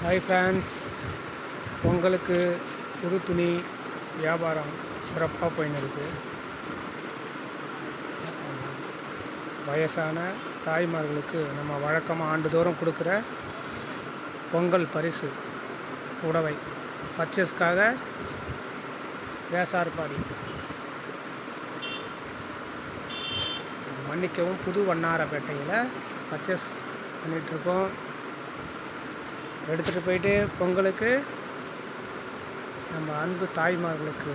Hi friends, பொங்கலுக்கு புது துணி வியாபாரம் சிறப்பாக போயின்னு இருக்குது. வயசான தாய்மார்களுக்கு நம்ம வழக்கமாக ஆண்டுதோறும் கொடுக்குற பொங்கல் பரிசு புடவை பர்ச்சேஸ்க்காக வேசார்பாடி மன்னிக்கவும் புது வண்ணாரப்பேட்டையில் பர்ச்சேஸ் பண்ணிகிட்ருக்கோம். எடுத்துகிட்டு போயிட்டு பொங்கலுக்கு நம்ம அன்பு தாய்மார்களுக்கு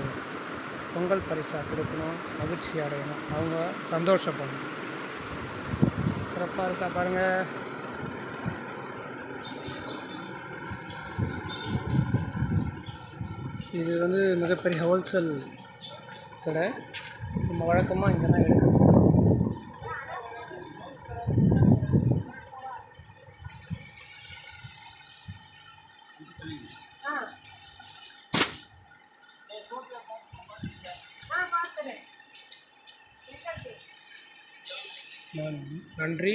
பொங்கல் பரிசாக கொடுக்கணும், மகிழ்ச்சி அடையணும், அவங்க சந்தோஷப்படணும். சிறப்பாக இருக்கா பாருங்கள். இது மிகப்பெரிய ஹோல்சேல் கடை. நம்ம வழக்கமாக இங்கே தான் எடுக்கணும். நன்றி.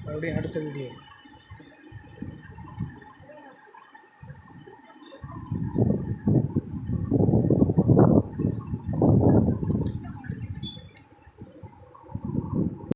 மறுபடியும் அடுத்த வீடியோ.